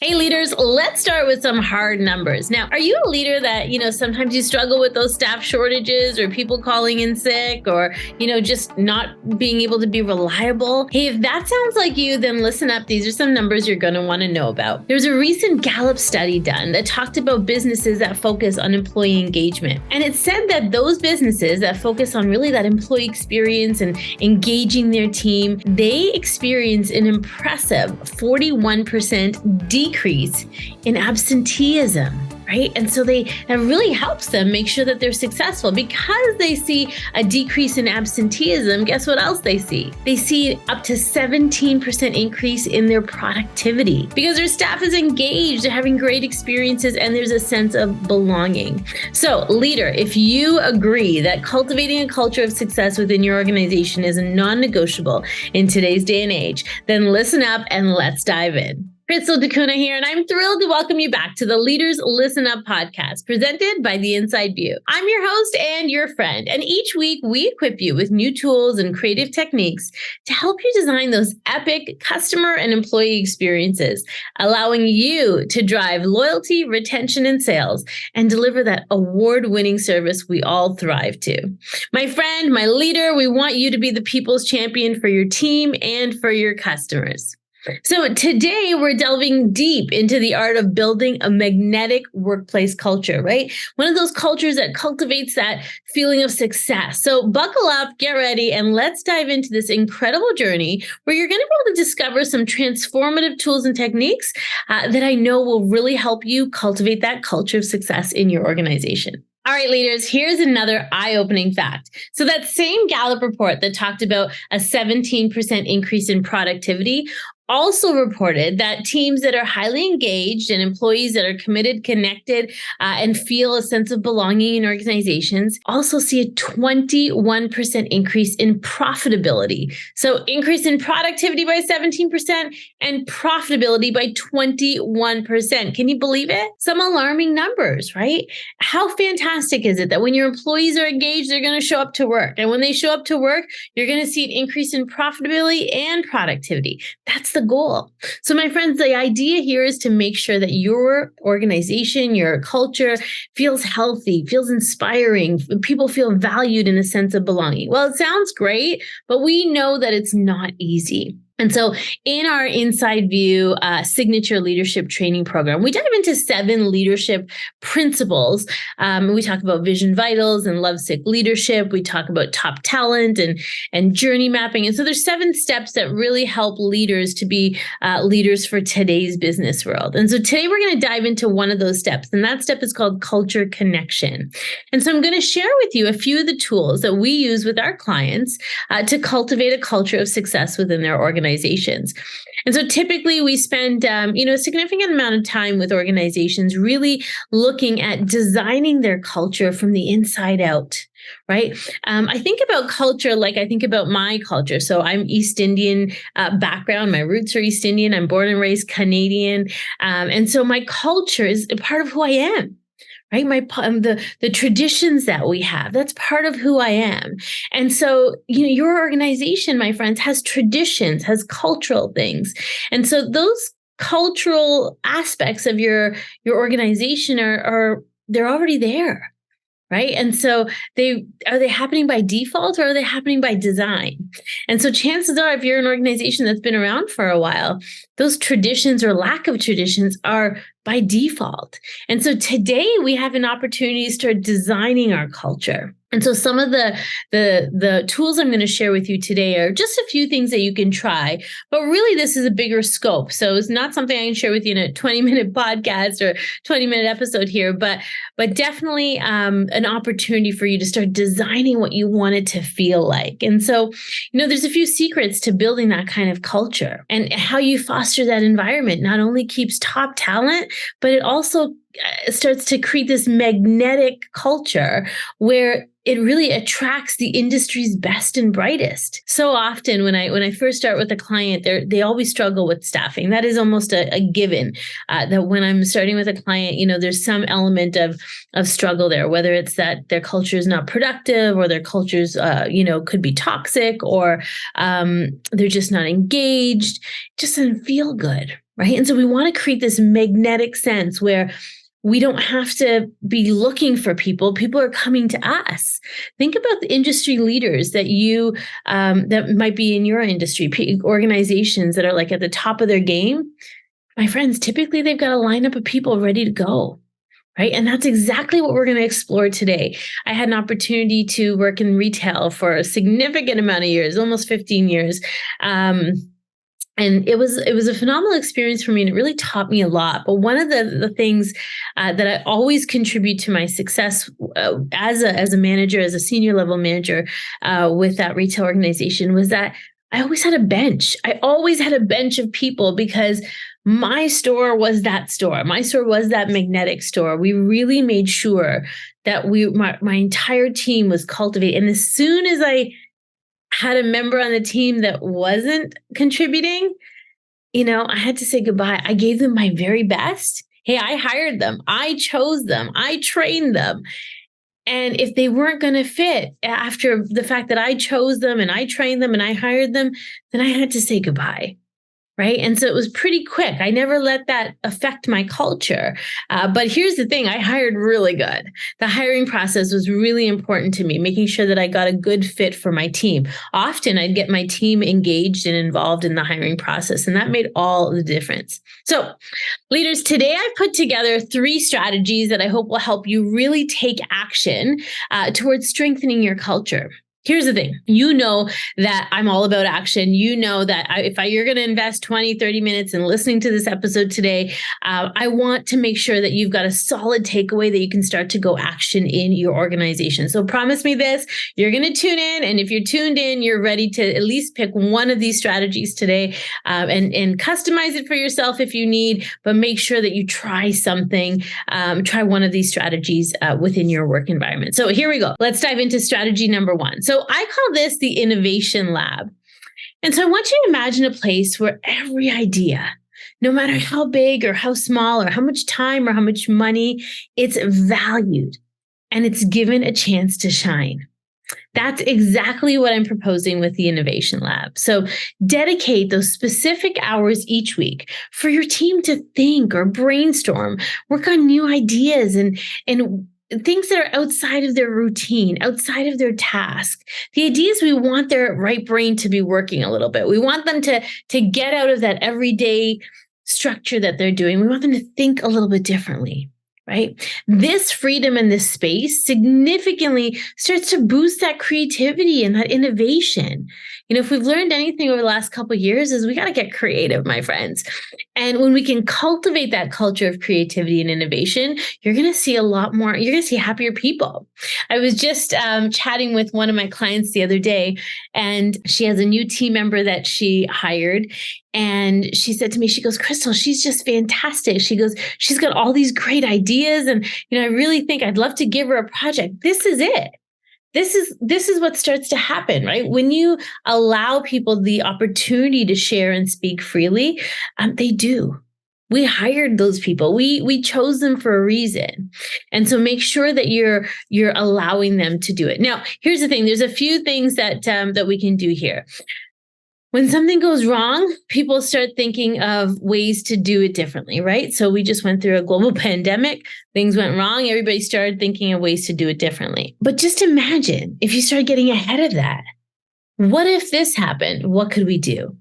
Hey leaders, let's start with some hard numbers. Now, are you a leader that, sometimes you struggle with those staff shortages or people calling in sick or, just not being able to be reliable? Hey, if that sounds like you, then listen up. These are some numbers you're going to want to know about. There's a recent Gallup study done that talked about businesses that focus on employee engagement. And it said that those businesses that focus on really that employee experience and engaging their team, they experience an impressive 41% decrease in absenteeism, right? And so that really helps them make sure that they're successful because they see a decrease in absenteeism. Guess what else they see? They see up to 17% increase in their productivity because their staff is engaged, they're having great experiences, and there's a sense of belonging. So, leader, if you agree that cultivating a culture of success within your organization is non-negotiable in today's day and age, then listen up and let's dive in. Crystal DeCuna here, and I'm thrilled to welcome you back to the Leaders Listen Up podcast, presented by The Inside View. I'm your host and your friend, and each week we equip you with new tools and creative techniques to help you design those epic customer and employee experiences, allowing you to drive loyalty, retention, and sales, and deliver that award-winning service we all thrive to. My friend, my leader, we want you to be the people's champion for your team and for your customers. So today we're delving deep into the art of building a magnetic workplace culture, right? One of those cultures that cultivates that feeling of success. So buckle up, get ready, and let's dive into this incredible journey where you're going to be able to discover some transformative tools and techniques that I know will really help you cultivate that culture of success in your organization. All right, leaders, here's another eye-opening fact. So that same Gallup report that talked about a 17% increase in productivity also reported that teams that are highly engaged and employees that are committed, connected, and feel a sense of belonging in organizations also see a 21% increase in profitability. So increase in productivity by 17% and profitability by 21%. Can you believe it? Some alarming numbers, right? How fantastic is it that when your employees are engaged, they're going to show up to work. And when they show up to work, you're going to see an increase in profitability and productivity. That's the goal. So my friends, the idea here is to make sure that your organization, your culture feels healthy, feels inspiring, people feel valued in a sense of belonging. Well, it sounds great, but we know that it's not easy. And so in our Inside View signature leadership training program, we dive into 7 leadership principles. We talk about vision vitals and lovesick leadership. We talk about top talent and journey mapping. And so there's 7 steps that really help leaders to be leaders for today's business world. And so today we're going to dive into one of those steps. And that step is called culture connection. And so I'm going to share with you a few of the tools that we use with our clients to cultivate a culture of success within their organizations. And so typically we spend, a significant amount of time with organizations really looking at designing their culture from the inside out, right? I think about culture like I think about my culture. So I'm East Indian background. My roots are East Indian. I'm born and raised Canadian. And so my culture is a part of who I am. Right? The traditions that we have, that's part of who I am. And so, your organization, my friends, has traditions, has cultural things. And so those cultural aspects of your organization are they're already there. Right. And so are they happening by default or are they happening by design? And so chances are, if you're an organization that's been around for a while, those traditions or lack of traditions are by default. And so today we have an opportunity to start designing our culture. And so some of the tools I'm going to share with you today are just a few things that you can try, but really this is a bigger scope. So it's not something I can share with you in a 20-minute podcast or 20-minute episode here, but definitely an opportunity for you to start designing what you want it to feel like. And so, there's a few secrets to building that kind of culture, and how you foster that environment not only keeps top talent, but it also starts to create this magnetic culture where it really attracts the industry's best and brightest. So often when I first start with a client, they always struggle with staffing. That is almost a given, that when I'm starting with a client, there's some element of struggle there, whether it's that their culture is not productive or their cultures, could be toxic, or they're just not engaged, just doesn't feel good. right? And so we want to create this magnetic sense where we don't have to be looking for people. People are coming to us. Think about the industry leaders that you that might be in your industry, organizations that are like at the top of their game. My friends, typically they've got a lineup of people ready to go. Right. And that's exactly what we're going to explore today. I had an opportunity to work in retail for a significant amount of years, almost 15 years. And it was a phenomenal experience for me, and it really taught me a lot. But one of the things that I always contribute to my success as a manager, as a senior level manager with that retail organization, was that I always had a bench. I always had a bench of people because my store was that store. My store was that magnetic store. We really made sure that my entire team was cultivate. And as soon as I had a member on the team that wasn't contributing, I had to say goodbye. I gave them my very best. Hey, I hired them. I chose them. I trained them. And if they weren't going to fit after the fact that I chose them and I trained them and I hired them, then I had to say goodbye. Right. And so it was pretty quick. I never let that affect my culture. But here's the thing. I hired really good. The hiring process was really important to me, making sure that I got a good fit for my team. Often I'd get my team engaged and involved in the hiring process, and that made all the difference. So leaders, today I've put together 3 strategies that I hope will help you really take action towards strengthening your culture. Here's the thing. You know that I'm all about action. You know that you're going to invest 20, 30 minutes in listening to this episode today, I want to make sure that you've got a solid takeaway that you can start to go action in your organization. So promise me this, you're going to tune in. And if you're tuned in, you're ready to at least pick one of these strategies today and customize it for yourself if you need, but make sure that you try something, try one of these strategies within your work environment. So here we go. Let's dive into strategy number 1. So I call this the innovation lab. And so I want you to imagine a place where every idea, no matter how big or how small or how much time or how much money, it's valued and it's given a chance to shine. That's exactly what I'm proposing with the Innovation Lab. So dedicate those specific hours each week for your team to think or brainstorm, work on new ideas and things that are outside of their routine, outside of their task. The idea is we want their right brain to be working a little bit. We want them to get out of that everyday structure that they're doing. We want them to think a little bit differently, right? This freedom and this space significantly starts to boost that creativity and that innovation. If we've learned anything over the last couple of years is we got to get creative, my friends. And when we can cultivate that culture of creativity and innovation, you're going to see a lot more, you're going to see happier people. I was just chatting with one of my clients the other day, and she has a new team member that she hired. And she said to me, she goes, Crystal, she's just fantastic. She goes, she's got all these great ideas. And, I really think I'd love to give her a project. This is it. This is what starts to happen, right? When you allow people the opportunity to share and speak freely, they do. We hired those people. We chose them for a reason. And so make sure that you're allowing them to do it. Now, here's the thing. There's a few things that we can do here. When something goes wrong, people start thinking of ways to do it differently, right? So we just went through a global pandemic. Things went wrong. Everybody started thinking of ways to do it differently. But just imagine if you start getting ahead of that. What if this happened? What could we do?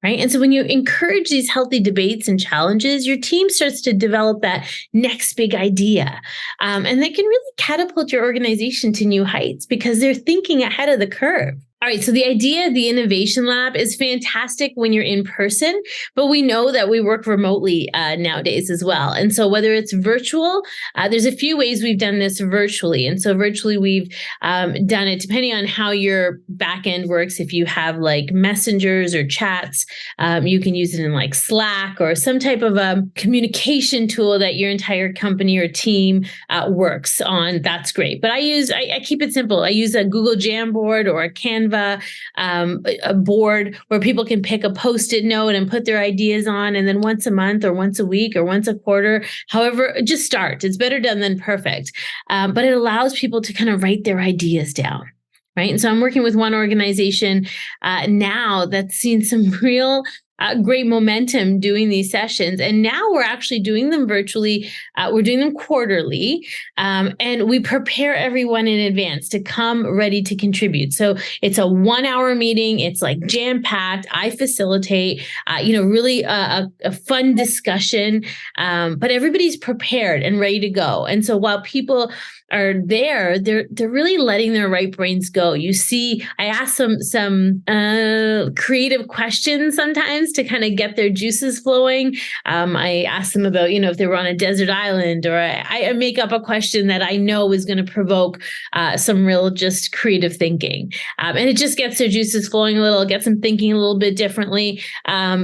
Right? And so when you encourage these healthy debates and challenges, your team starts to develop that next big idea. And they can really catapult your organization to new heights because they're thinking ahead of the curve. All right, so the idea of the Innovation Lab is fantastic when you're in person, but we know that we work remotely nowadays as well. And so whether it's virtual, there's a few ways we've done this virtually. And so virtually we've done it depending on how your back end works. If you have like messengers or chats, you can use it in like Slack or some type of a communication tool that your entire company or team works on. That's great. But I keep it simple. I use a Google Jamboard or a Canva, a board where people can pick a Post-it note and put their ideas on. And then once a month or once a week or once a quarter, however, just start. It's better done than perfect. But it allows people to kind of write their ideas down. Right. And so I'm working with one organization now that's seen some real great momentum doing these sessions. And now we're actually doing them virtually. We're doing them quarterly. And we prepare everyone in advance to come ready to contribute. So it's a 1 hour meeting. It's like jam packed. I facilitate, really a fun discussion. But everybody's prepared and ready to go. And so while people are there, they're really letting their right brains go. You see, I ask some creative questions sometimes to kind of get their juices flowing. I ask them about, if they were on a desert island, or I make up a question that I know is going to provoke some real just creative thinking. And it just gets their juices flowing a little, gets them thinking a little bit differently,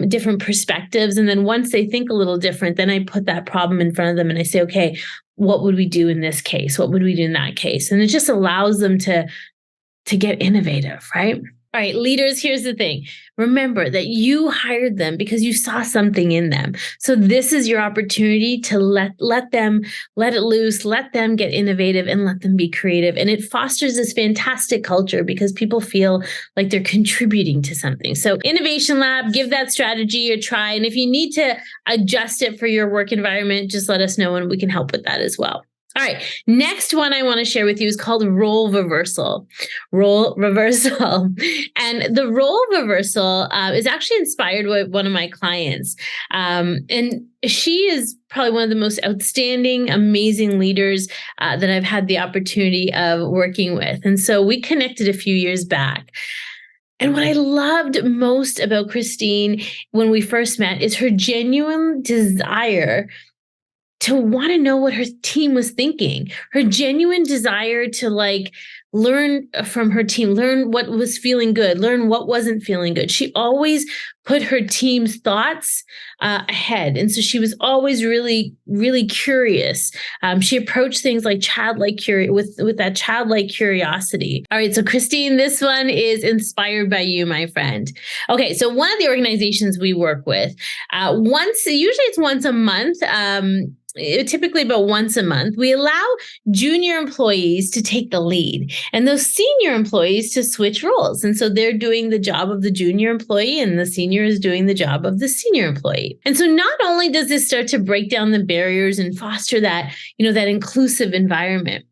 different perspectives. And then once they think a little different, then I put that problem in front of them and I say, okay, what would we do in this case? What would we do in that case? And it just allows them to get innovative, right? All right, leaders, here's the thing. Remember that you hired them because you saw something in them. So this is your opportunity to let it loose, let them get innovative, and let them be creative. And it fosters this fantastic culture because people feel like they're contributing to something. So Innovation Lab, give that strategy a try. And if you need to adjust it for your work environment, just let us know and we can help with that as well. All right. Next one I want to share with you is called role reversal. Role reversal. And the role reversal is actually inspired by one of my clients. And she is probably one of the most outstanding, amazing leaders that I've had the opportunity of working with. And so we connected a few years back. And what I loved most about Christine when we first met is her genuine desire to want to know what her team was thinking, her genuine desire to learn from her team, learn what was feeling good, learn what wasn't feeling good. She always put her team's thoughts ahead. And so she was always really, really curious. She approached things like with that childlike curiosity. All right. So Christine, this one is inspired by you, my friend. Okay. So one of the organizations we work with, usually it's once a month, typically about once a month, we allow junior employees to take the lead and those senior employees to switch roles. And so they're doing the job of the junior employee and the senior is doing the job of the senior employee. And so not only does this start to break down the barriers and foster that, that inclusive environment,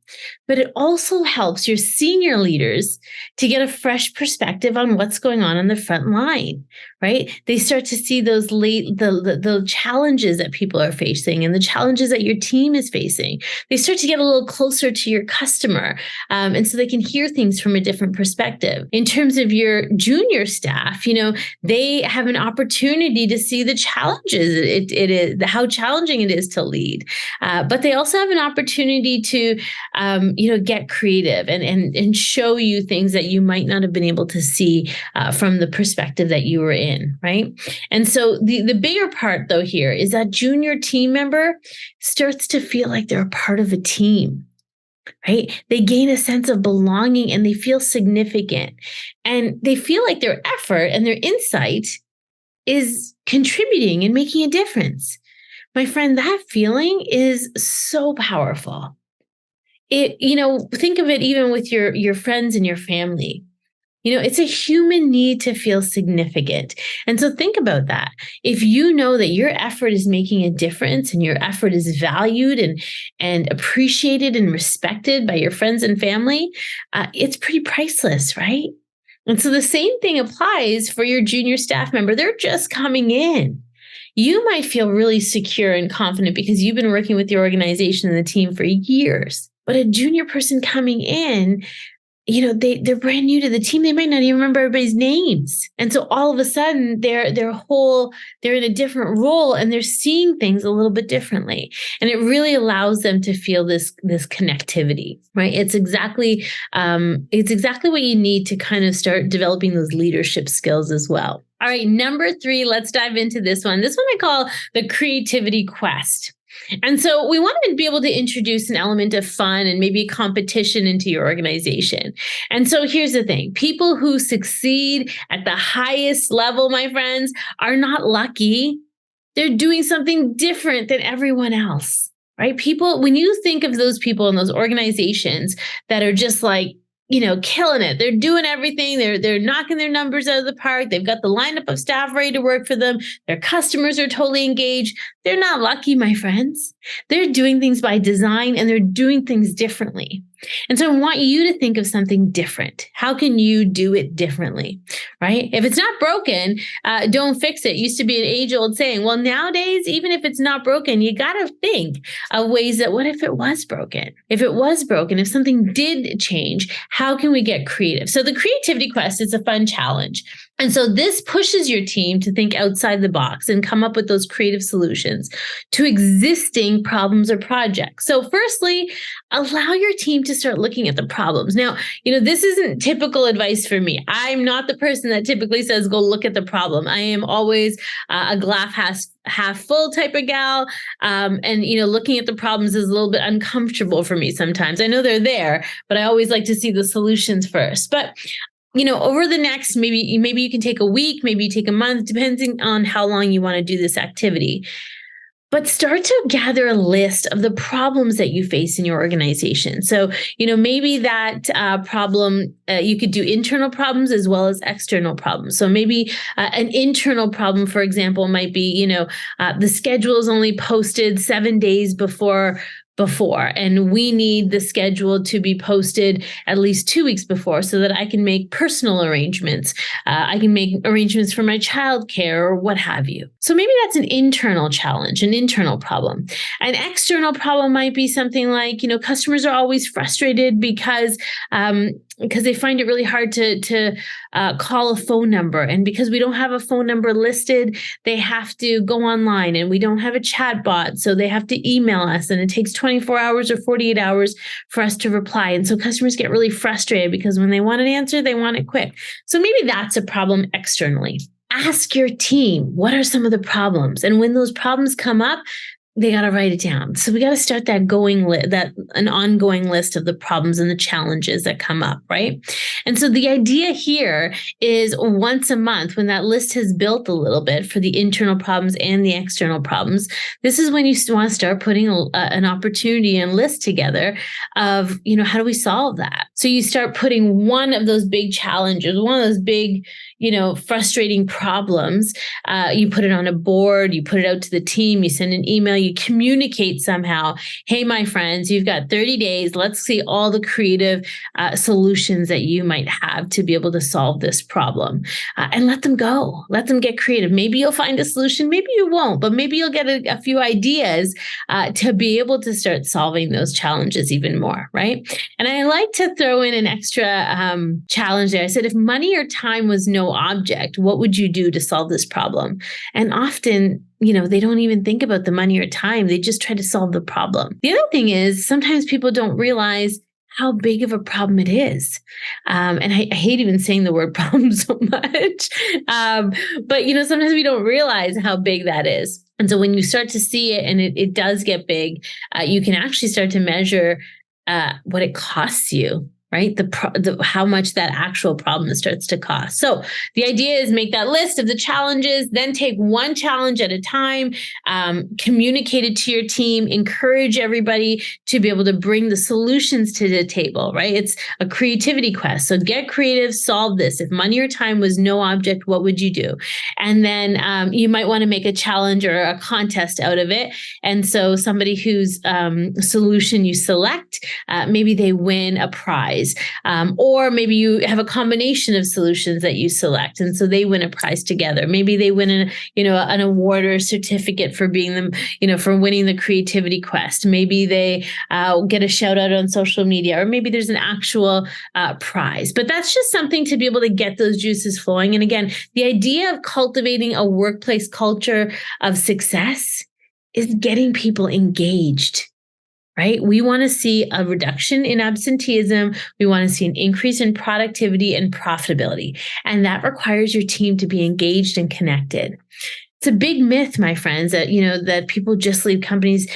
but it also helps your senior leaders to get a fresh perspective on what's going on the front line, right? They start to see those the challenges that people are facing and the challenges that your team is facing. They start to get a little closer to your customer, and so they can hear things from a different perspective. In terms of your junior staff, they have an opportunity to see the challenges it is, how challenging it is to lead, but they also have an opportunity to get creative and show you things that you might not have been able to see from the perspective that you were in, right? And so the bigger part, though, here is that junior team member starts to feel like they're a part of a team, right? They gain a sense of belonging and they feel significant. And they feel like their effort and their insight is contributing and making a difference. My friend, that feeling is so powerful. Think of it even with your friends and your family. It's a human need to feel significant. And so think about that. If you know that your effort is making a difference and your effort is valued and appreciated and respected by your friends and family, it's pretty priceless, right? And so the same thing applies for your junior staff member. They're just coming in. You might feel really secure and confident because you've been working with your organization and the team for years. But a junior person coming in, they're brand new to the team. They might not even remember everybody's names. And so all of a sudden they're in a different role and they're seeing things a little bit differently. And it really allows them to feel this connectivity, right? It's exactly what you need to kind of start developing those leadership skills as well. All right, number 3, let's dive into this one. This one I call the creativity quest. And so we wanted to be able to introduce an element of fun and maybe competition into your organization. And so here's the thing. People who succeed at the highest level, my friends, are not lucky. They're doing something different than everyone else, right? People, when you think of those people in those organizations that are just like killing it. They're doing everything. They're knocking their numbers out of the park. They've got the lineup of staff ready to work for them. Their customers are totally engaged. They're not lucky, my friends. They're doing things by design and they're doing things differently. And so I want you to think of something different. How can you do it differently, right? If it's not broken, don't fix it. Used to be an age-old saying. Well, nowadays, even if it's not broken, you got to think of ways that what if it was broken? If it was broken, if something did change, how can we get creative? So the creativity quest is a fun challenge. And so this pushes your team to think outside the box and come up with those creative solutions to existing problems or projects. So firstly, allow your team to start looking at the problems. Now, this isn't typical advice for me. I'm not the person that typically says, go look at the problem. I am always a glass half full type of gal. And looking at the problems is a little bit uncomfortable for me sometimes. I know they're there, but I always like to see the solutions first. But over the next, maybe you can take a week, maybe you take a month, depending on how long you want to do this activity. But start to gather a list of the problems that you face in your organization. So, maybe that problem, you could do internal problems as well as external problems. So maybe an internal problem, for example, might be, the schedule is only posted 7 days before, and we need the schedule to be posted at least 2 weeks before so that I can make personal arrangements. I can make arrangements for my childcare or what have you. So maybe that's an internal challenge, an internal problem. An external problem might be something like, customers are always frustrated because they find it really hard to call a phone number. And because we don't have a phone number listed, they have to go online, and we don't have a chat bot. So they have to email us, and it takes 24 hours or 48 hours for us to reply. And so customers get really frustrated because when they want an answer, they want it quick. So maybe that's a problem externally. Ask your team, what are some of the problems? And when those problems come up, they got to write it down. So we got to start that an ongoing list of the problems and the challenges that come up, right? And so the idea here is once a month, when that list has built a little bit for the internal problems and the external problems, this is when you want to start putting an opportunity and list together of, how do we solve that? So you start putting one of those big challenges, one of those big, frustrating problems. You put it on a board, you put it out to the team, you send an email, you communicate somehow. Hey, my friends, you've got 30 days. Let's see all the creative solutions that you might have to be able to solve this problem, and let them go. Let them get creative. Maybe you'll find a solution. Maybe you won't, but maybe you'll get a few ideas to be able to start solving those challenges even more, right? And I like to throw in an extra challenge there. I said, if money or time was no object, what would you do to solve this problem? And often, they don't even think about the money or time. They just try to solve the problem. The other thing is sometimes people don't realize how big of a problem it is. And I hate even saying the word problem so much. But, sometimes we don't realize how big that is. And so when you start to see it and it does get big, you can actually start to measure what it costs you, right? How much that actual problem starts to cost. So the idea is make that list of the challenges, then take one challenge at a time, communicate it to your team, encourage everybody to be able to bring the solutions to the table, right? It's a creativity quest. So get creative, solve this. If money or time was no object, what would you do? And then you might want to make a challenge or a contest out of it. And so somebody whose solution you select, maybe they win a prize. Or maybe you have a combination of solutions that you select, and so they win a prize together. Maybe they win an award or a certificate for being them, for winning the creativity quest. Maybe they get a shout out on social media, or maybe there's an actual prize. But that's just something to be able to get those juices flowing. And again, the idea of cultivating a workplace culture of success is getting people engaged. Right? We want to see a reduction in absenteeism. We want to see an increase in productivity and profitability. And that requires your team to be engaged and connected. It's a big myth, my friends, that, that people just leave companies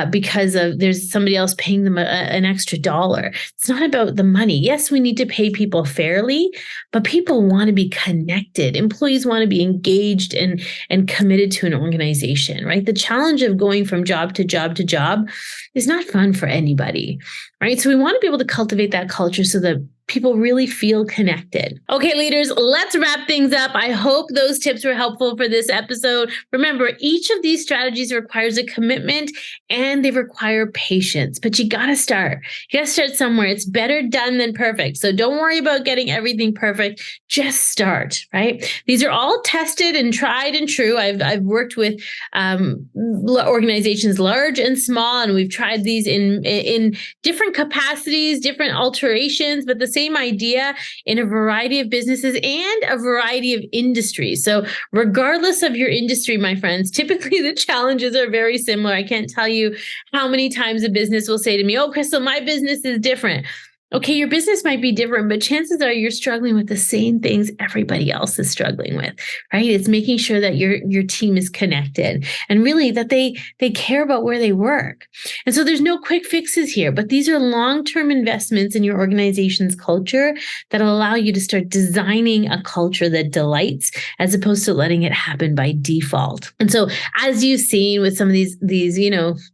because there's somebody else paying them an extra dollar. It's not about the money. Yes, we need to pay people fairly, but people want to be connected. Employees want to be engaged and committed to an organization, right? The challenge of going from job to job to job is not fun for anybody, right? So we want to be able to cultivate that culture so that people really feel connected. Okay, leaders, let's wrap things up. I hope those tips were helpful for this episode. Remember, each of these strategies requires a commitment and they require patience, but you got to start. You got to start somewhere. It's better done than perfect. So don't worry about getting everything perfect. Just start, right? These are all tested and tried and true. I've worked with organizations large and small, and we've tried these in different capacities, different alterations, but the same idea in a variety of businesses and a variety of industries. So regardless of your industry, my friends, typically the challenges are very similar. I can't tell you how many times a business will say to me, "Oh, Crystal, my business is different." Okay, your business might be different, but chances are you're struggling with the same things everybody else is struggling with, right? It's making sure that your team is connected and really that they care about where they work. And so there's no quick fixes here, but these are long-term investments in your organization's culture that allow you to start designing a culture that delights as opposed to letting it happen by default. And so as you've seen with some of these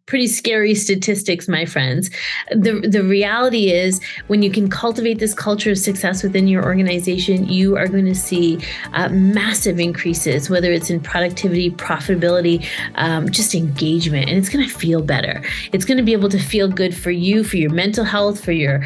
pretty scary statistics, my friends, the reality is when you can cultivate this culture of success within your organization, you are going to see massive increases, whether it's in productivity, profitability, just engagement, and it's going to feel better. It's going to be able to feel good for you, for your mental health, for your,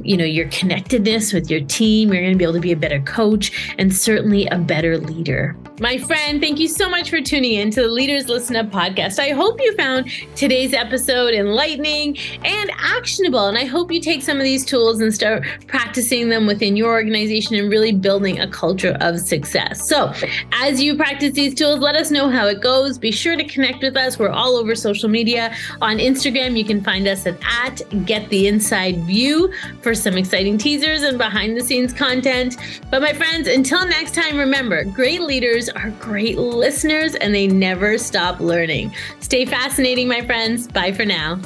your connectedness with your team. You're going to be able to be a better coach and certainly a better leader. My friend, thank you so much for tuning in to the Leaders Listen Up podcast. I hope you found today's episode enlightening and actionable, and I hope you take some of these tools and start practicing them within your organization and really building a culture of success. So as you practice these tools, let us know how it goes. Be sure to connect with us. We're all over social media. On Instagram, you can find us at Get the Inside View for some exciting teasers and behind the scenes content. But my friends, until next time, remember, great leaders are great listeners and they never stop learning. Stay fascinating, my friends. Bye for now.